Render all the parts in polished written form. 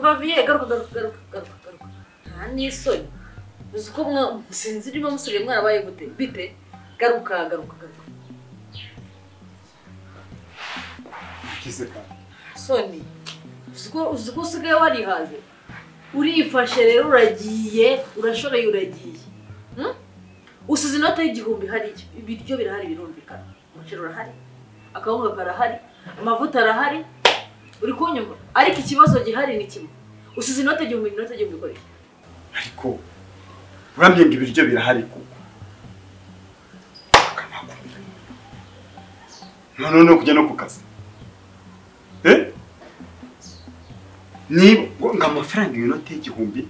umva viye garuka nta n'isoni uzi ko sinzi niba musigaye mwarabaye gute bite garuka Ikizakubwira soni uzi ko usigaye warihaze urifashe rero uragiye urashoreye uragiye usize inota y'igihumbi hariya ibiryo birahari birumvikana umuceri urahari akawunga karahari amavuta arahari uri kunyumva ariko ikibazo gihari ni kimwe usize inota y'igihumbi ikoresha ariko urambye ngo ibiryo birahari kuko no kujya no ku kazi ni ngo amafaranga y'inota y'igihumbi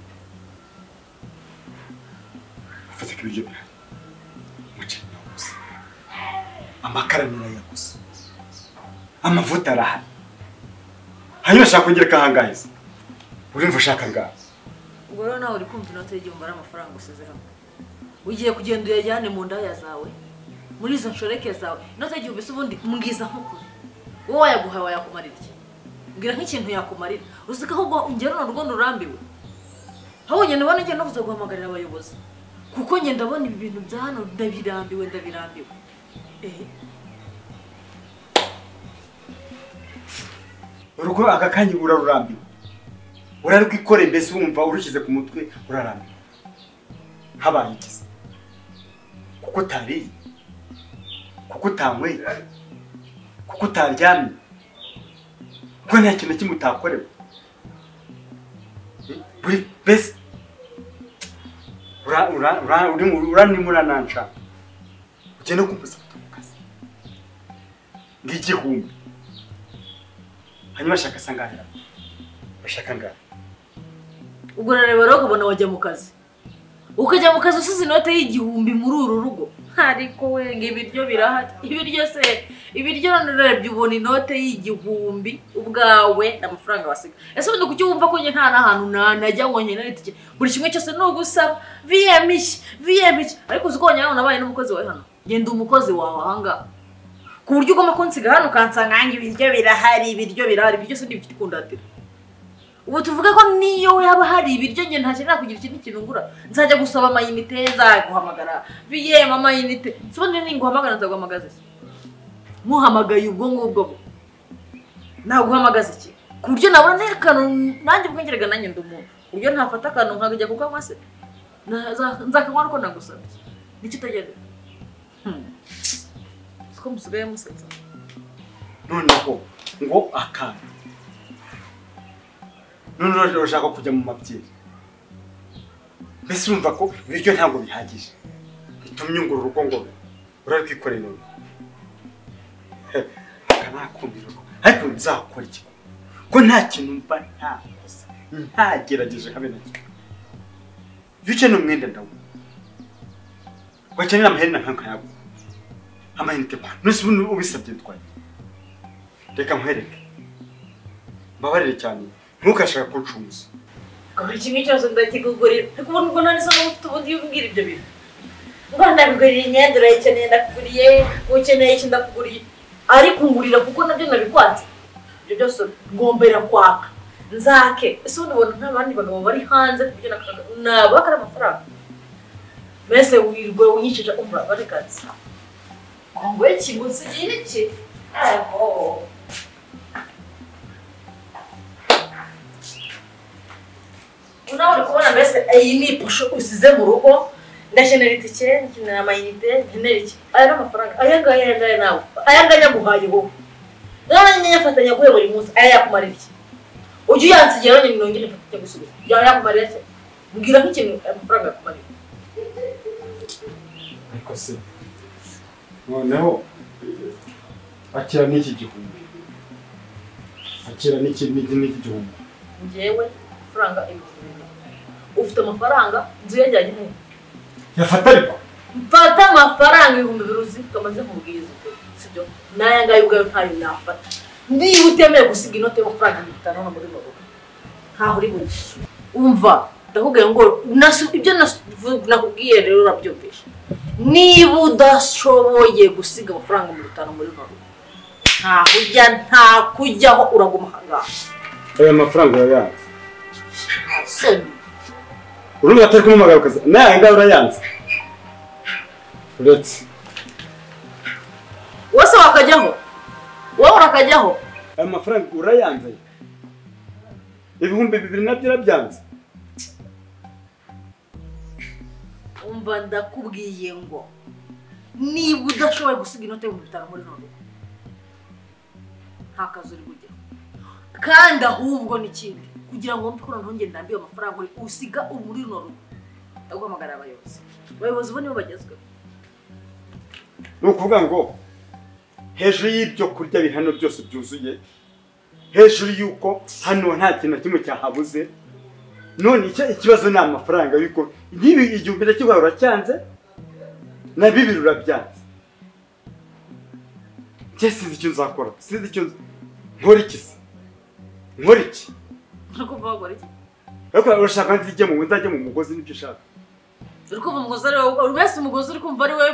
ufite ibiryo birahari umuceri naguze amakara narayaguze amavuta arahari hanyuma ashaka kongera kahangahe se urimva ushaka ngaho ubwo rero nawe uri kumva inota y'igihumbi ari amafaranga usize hamwe ugiye kugenda uyajyane mu ndaya zawe muri izo nshoreke zawe inota y'igihumbi se ubundi mbwiza nk'ukuri wowe wayaguhaye wayakumarira iki mbwira nk'ikintu yakumarira uzi ko ahubwo ngera no rugondo urambiwe aho ngenda ubona ngenda no kuza guhamagarira abayobozi kuko ngenda ndabona ibi bintu bya hano ndabirambiwe urugo aka kanya urarurambiwe urarwikore mbese wumva urushyize ku mutwe urarambiwe habaye ikiza kuko utariye kuko utanyweye kuko utaryamye kuko nta kintu kimwe utakorewe buri bese uranimuranansha ugenda kumbuza kutukaza ng'igihumbi hanyuma shaka sangahera bashaka ngaho ubwo rero rero ukabona wajya mu kazi ukajya mu kazi usize inote y'igihumbi muri uru rugo ariko we ngo ibiryo birahari ibiryo narebye ubona inote y'igihumbi ubwawe n'amafaranga wasiga ese ubundi kuki wumva ko njye nta n'ahantu najya wonyine n'itike buri kimwe cyose ni ugusaba viyemiki ariko uzi ko wonyine nabaye n'umukozi wawe hano genda umukozi wawe ahangaha ku buryo ugomba kunsiga hano ukansanga ngo ibiryo birahari se ndibifite kundatira ubu tuvuga ko niyo yaba hari ibiryo nge ntakenera kugira ikindi kintu ngura nzajya gusaba amayinite nzaguhamagara viyema amayinite sobundi ninguhamagara nzaguhamagaza iki muhamagaye ubwo ngubwo naguhamagaza iki ku buryo nabona n'akantu nanjye ubwongerega nanjye ndi umuntu ku buryo ntafata akantu nkajya kukanywa se nzakanywa ariko nagusabye nicyo utagenda siko musigaye musetsa noneho ngo akantu none urashaka kujya mu mabyeyi mbese urumva ko ibiryo ntabwo bihagije bitumye ungura urugo ngo urarwikorera akanakumira ariko nzakora iki ko nta kintu mba ntagerageje habe na kimwe iyo ukeneye umwenda ndawo wakenera amaherena nkayago amayinite nose ubisabye bitwaye reka nkwereke mbabarire cyane ntukashaka kuncumuza buri kimwe cyose ndakigugurira ariko ubona ubwo nta n'isano ufite ubundi ubwira ibyo bintu ngo ndakugurira imyenda urayikeneye ndakuguriye ukeneye iki ndakuguriye ariko ngurira kuko nabyo nabikwatse ibyo byose ngombera kwaka nzake ese ubundi ubona nk'abandi bagabo bari hanze ku buryo nabaka ari amafaranga mbese wirwe unyicisha umura bari kazi ngo ikiguzi gire iki nawe uri kubona mbese iyi ni ipusho usize mu rugo ndakenera itike nkenera amayinite nkenera iki aya ni amafaranga aya ngaya nawe aya ngaya aguhaye wowe nawe nyine yafatanya guhe buri munsi aya yakumarira iki ujye uyansigira nyine nongere mfatanya gusubiza yaba yakumarira iki mbwira nk'ikintu aya mafaranga yakumarira ariko se noneho akira n'iki gihumbi gihumbi njyewe amafaranga ufite amafaranga nzu yajyanye he yafata ariko mfata amafaranga 2,000 kamaze kubwiza sibyo naya ngayo ubwayo ntayo nafata niba utemeye gusiga inote y'amafaranga 500 muri rugo ntaho uri buye umva ndakubwiye ngo ibyo nakubwiye rero urabyumvisha niba udashoboye gusiga amafaranga 500 muri rugo nta kujyaho uraguma hangaha aya mafaranga yayanze Soni. urumva atari kumumagara ukaza nawe ngaho urayanze uretse wose wakajyaho wowe urakajyaho aya mafaranga urayanze ibihumbi 2 nabyo urabyanze umva ndakubwiye ngo niba udashoboye gusiga inote y'ibihumbi 5 muri none nta kazi uri kujya kandi ahubwo n'ikindi kugira ngo mbe noneho ngende ndambiye amafaranga uri usiga muri none ndaguhamagara abayobozi bo nibo bagezweho ni ukuvuga ngo hejuru y'ibyo kurya bihano byose byuzuye hejuru y'uko hano nta kintu kimwe cyahabuze none ikibazo ni amafaranga yuko nibi igihumbi ndakigwa uracyanze na 2 urabyanze cyese icyo nzakora sizi icyo nkora iki Uriko bagora iki ariko urashaka nzijye mu nzajye mu mugozi n'ibyo ushaka uriko mu mugozi ari wowe wese umugozi uri kumva ari we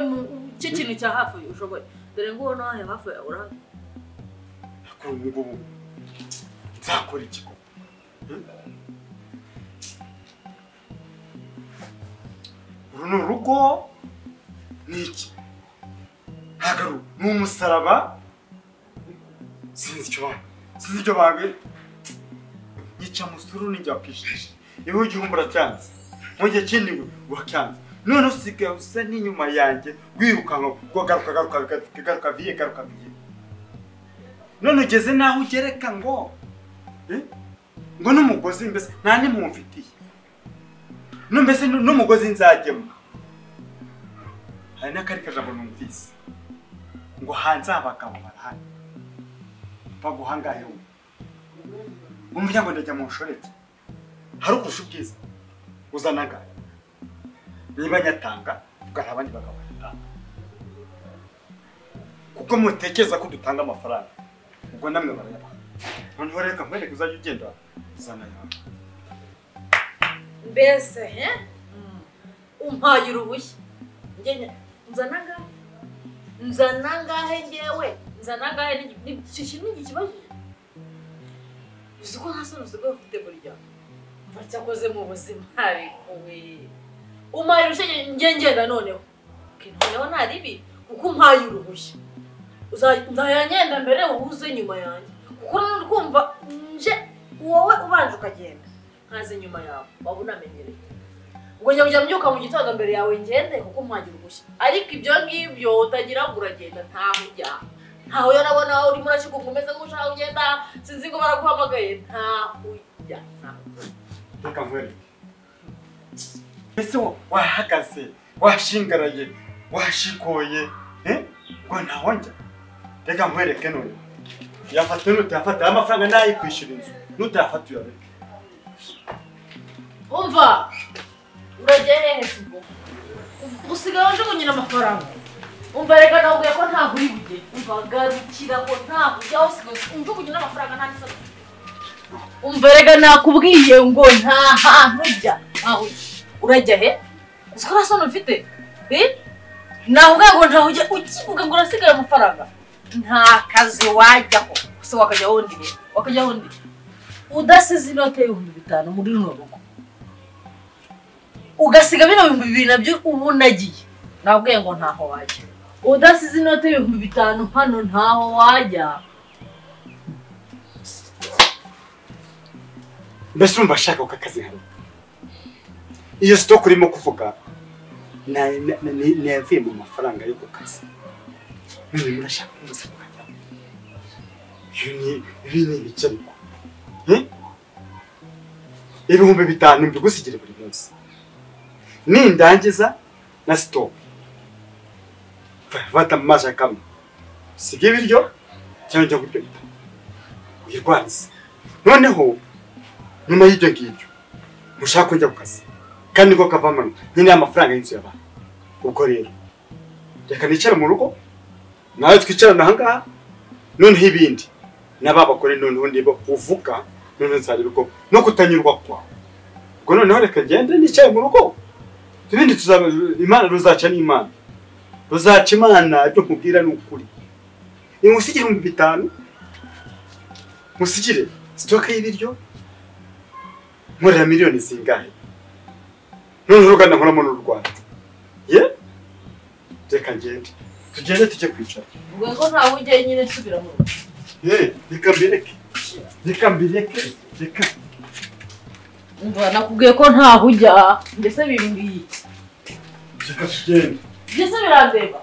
cyo kintu cya hafi ushoboye dore ngo no ya hafi ya ura ko ngo nzakora iki ko runo rugo niki hagaru n'umusaraba sinzi icyo bange yica musuru n'ijya kwishije iho gihumbura cyanze mu gihe kindi wakyanze none usigaye usa n'inyuma yanjye wirukanka garuka viye none ugeze naho ugereka ngo n'umugozi mbese nta nimumfitiye no mbese n'umugozi nzajyemo hari n'akari kajambo numvise ngo hanze abagabo barahari baguhangaye umuryango ndajya mu nshoreke hari ukurusha ubwiza uzanaga niba nyatanga ugana abandi bagabo batanga kuko mutekereza ko dutanga amafaranga ubwo namwe barayaba noneho reka nkwereke uzajya ugenda uzana yawe mbese umpaye uruhushya nzana ngahe ngewe nzana ngahe n'ikintu n'ikibazo uzi ko nta soni usigaye ufite burya mva cyakoze mu buzima ariko we umpaye uruhushya ngenda noneho noneho nta ribi kuko umpaye uruhushya nzayagenda mbere uhuze nyuma yanjye kuko kumva nje wowe ubanje ukagenda nkaze nyuma yawe waba unamenyereye ngo njya mbyuka mu gitondo mbere yawe ngende kuko mpagira uruhushya ariko ibyo ngibyo utagira ngo uragenda ntaho ujya ntaho yo nabona uri muri kigugu umeze nk'ushaka ugenda sinzi ngo baraguhamagaye ntaho ujya reka nkwereke ese wahagaze washingaraye washikoye ngo ntaho njya reka nkwereke none yafata n'utayafata amafaranga nayo kwishyura inzu n'utayafata uyareke umva uragere hejuru usigaye wajugunyira amafaranga umva reka nabwiye ko ntaho uri bujye umva garukiraho ntaho ujya usigaye unjugunyira amafaranga nta n'isano umva reka nakubwiye ngo nta hantu ujya urajya he uzi ko nta sano ufite nakubwiye ngo ntaho ujya ukivuga ngo urasigaye amafaranga nta kazi wajyaho gusa wakajyaho undi udasize inote y'ibihumbi 5 muri runo rugo ugasiga bino 2,000 nabyo ubu nagiye nabwiye ngo ntaho wajya udasize inote y'ibihumbi 5 hano ntaho wajya mbese urumva ashaka ukakazi hano iyo stock urimo kuvuga navuye mu mafaranga yo kukazi none murashaka kumusaba ibi ni ibicariko ibihumbi 5 mbigusigire buri munsi nindangiza na stop fata maja kamwe sige ibiryo cyangwa njya kurya uyirwanize noneho nyuma y'ibyo ngibyo mushaka njya ku kazi kandi ko kavamano nyine amafaranga y'inzu y'abantu ubwo rero reka nicara mu rugo nawe twicarana aha ngaha noneho ibindi n'ababakore noneho ndibo uvuga noneho nzarebe ko no kutanyurwa kwawe ubwo noneho reka ngende nicaye mu rugo ibindi imana ruzaca n'imana ruzaca imana ibyo nkubwira ni ukuri nimusigire 5,000 musigire stock y'ibiryo nkorera miliyoni zingahe noneho ugana nkoramo n'u Rwanda ye reka ngende tugende tujye kwicara ubwo ngo ntawe ujye nyine subira mu rugo reka mbireke umva nakubwiye ko ntaho ujya mbese bimbwiye reka tugende mbese birandeba